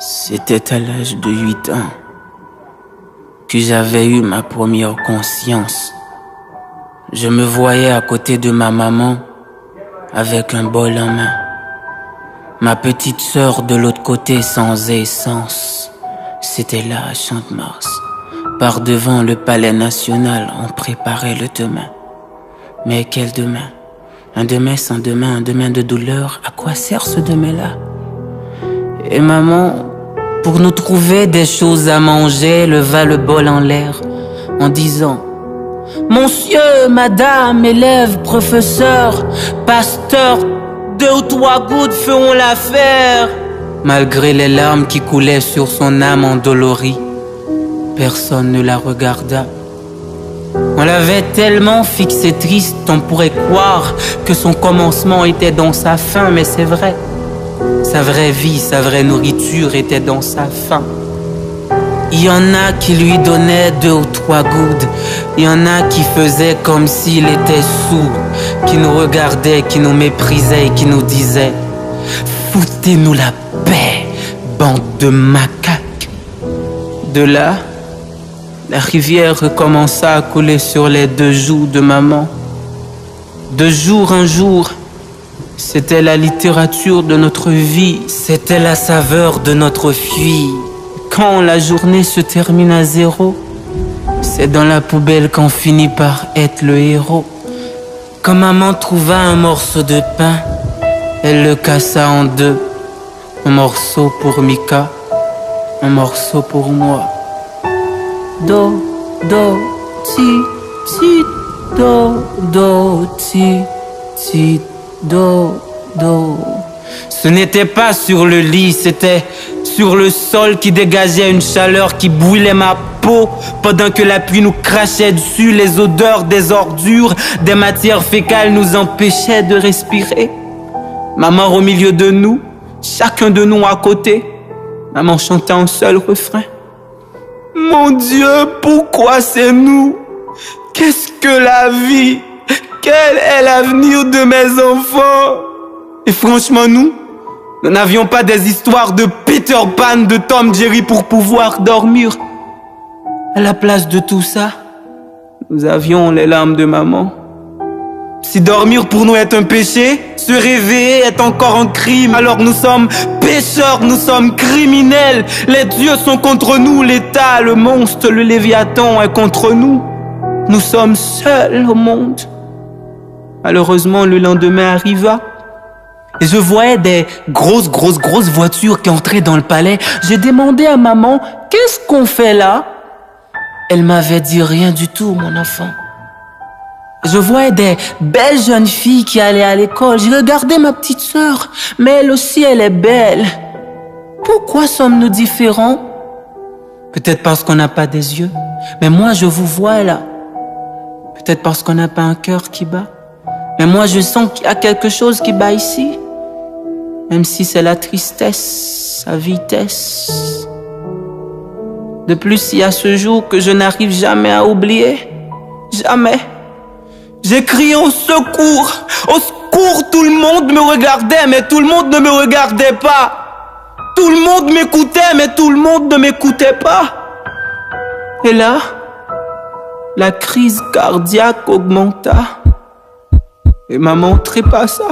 C'était à l'âge de 8 ans que j'avais eu ma première conscience. Je me voyais à côté de ma maman avec un bol en main. Ma petite sœur de l'autre côté sans essence. C'était là à Champ-de-Mars. Par devant le palais national, on préparait le demain. Mais quel demain? Un demain sans demain, un demain de douleur. À quoi sert ce demain-là? Et maman, pour nous trouver des choses à manger, leva le bol en l'air en disant: Monsieur, madame, élève, professeur, pasteur, 2 ou 3 gouttes feront l'affaire. Malgré les larmes qui coulaient sur son âme endolorie, personne ne la regarda. On l'avait tellement fixé triste, on pourrait croire que son commencement était dans sa fin, mais c'est vrai. Sa vraie vie, sa vraie nourriture était dans sa faim. Il y en a qui lui donnaient 2 ou 3 gouttes. Il y en a qui faisaient comme s'il était sourd, qui nous regardaient, qui nous méprisaient et qui nous disaient: foutez-nous la paix, bande de macaques. De là, la rivière recommença à couler sur les 2 joues de maman. De jour en jour, c'était la littérature de notre vie, c'était la saveur de notre fille. Quand la journée se termine à 0, c'est dans la poubelle qu'on finit par être le héros. Quand maman trouva un morceau de pain, elle le cassa en 2. Un morceau pour Mika, un morceau pour moi. Do, do, ti, ti, do, do, ti, ti, do, do. Ce n'était pas sur le lit, c'était sur le sol qui dégageait une chaleur qui brûlait ma peau pendant que la pluie nous crachait dessus. Les odeurs des ordures, des matières fécales nous empêchaient de respirer. Maman au milieu de nous, chacun de nous à côté. Maman chantait un seul refrain: mon Dieu, pourquoi c'est nous? Qu'est-ce que la vie? Quel est l'avenir de mes enfants? Et franchement, nous n'avions pas des histoires de Peter Pan, de Tom Jerry pour pouvoir dormir. À la place de tout ça, nous avions les larmes de maman. Si dormir pour nous est un péché, se réveiller est encore un crime. Alors nous sommes pécheurs, nous sommes criminels. Les dieux sont contre nous, l'État, le monstre, le Léviathan est contre nous. Nous sommes seuls au monde. Malheureusement, le lendemain arriva. Et je voyais des grosses voitures qui entraient dans le palais. J'ai demandé à maman: qu'est-ce qu'on fait là? Elle m'avait dit: rien du tout, mon enfant. Je voyais des belles jeunes filles qui allaient à l'école. J'ai regardé ma petite sœur, mais elle aussi, elle est belle. Pourquoi sommes-nous différents? Peut-être parce qu'on n'a pas des yeux. Mais moi, je vous vois là. Peut-être parce qu'on n'a pas un cœur qui bat. Mais moi, je sens qu'il y a quelque chose qui bat ici. Même si c'est la tristesse, sa vitesse. De plus, il y a ce jour que je n'arrive jamais à oublier. Jamais. J'ai crié au secours. Au secours, tout le monde me regardait, mais tout le monde ne me regardait pas. Tout le monde m'écoutait, mais tout le monde ne m'écoutait pas. Et là, la crise cardiaque augmenta. Et maman trépassa.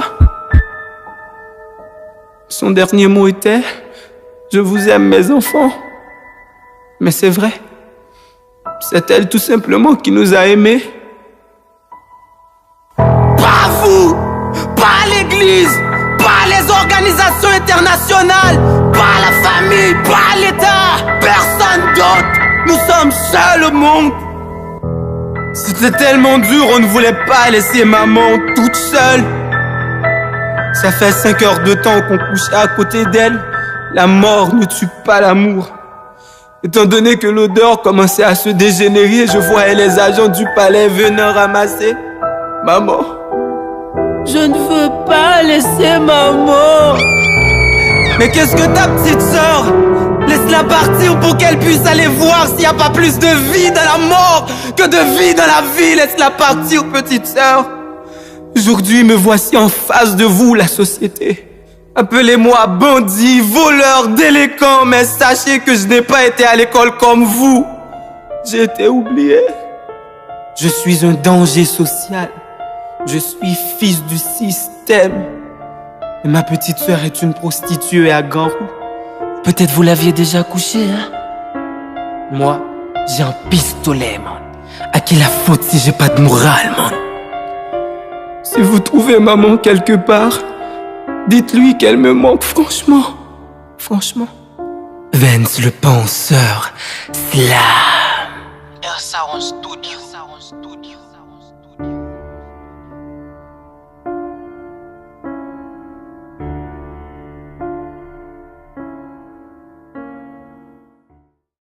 Son dernier mot était: je vous aime, mes enfants. Mais c'est vrai. C'est elle tout simplement qui nous a aimés. Pas vous, pas l'église, pas les organisations internationales, pas la famille, pas l'État, personne d'autre. Nous sommes seuls au monde. C'était tellement dur, on ne voulait pas laisser maman toute seule. Ça fait 5 heures de temps qu'on couchait à côté d'elle. La mort ne tue pas l'amour. Étant donné que l'odeur commençait à se dégénérer, je voyais les agents du palais venant ramasser maman. Je ne veux pas laisser maman. Mais qu'est-ce que ta petite sœur? Laisse-la partir pour qu'elle puisse aller voir s'il n'y a pas plus de vie dans la mort que de vie dans la vie. Laisse-la partir, petite sœur. Aujourd'hui, me voici en face de vous, la société. Appelez-moi bandit, voleur, délinquant, mais sachez que je n'ai pas été à l'école comme vous. J'ai été oublié. Je suis un danger social. Je suis fils du système. Et ma petite sœur est une prostituée à Ganrou. Peut-être vous l'aviez déjà couché, hein? Moi, j'ai un pistolet, man. À qui la faute si j'ai pas de morale, man? Si vous trouvez maman quelque part, dites-lui qu'elle me manque, franchement. Franchement. Vance le penseur, slam. Ersa en studio.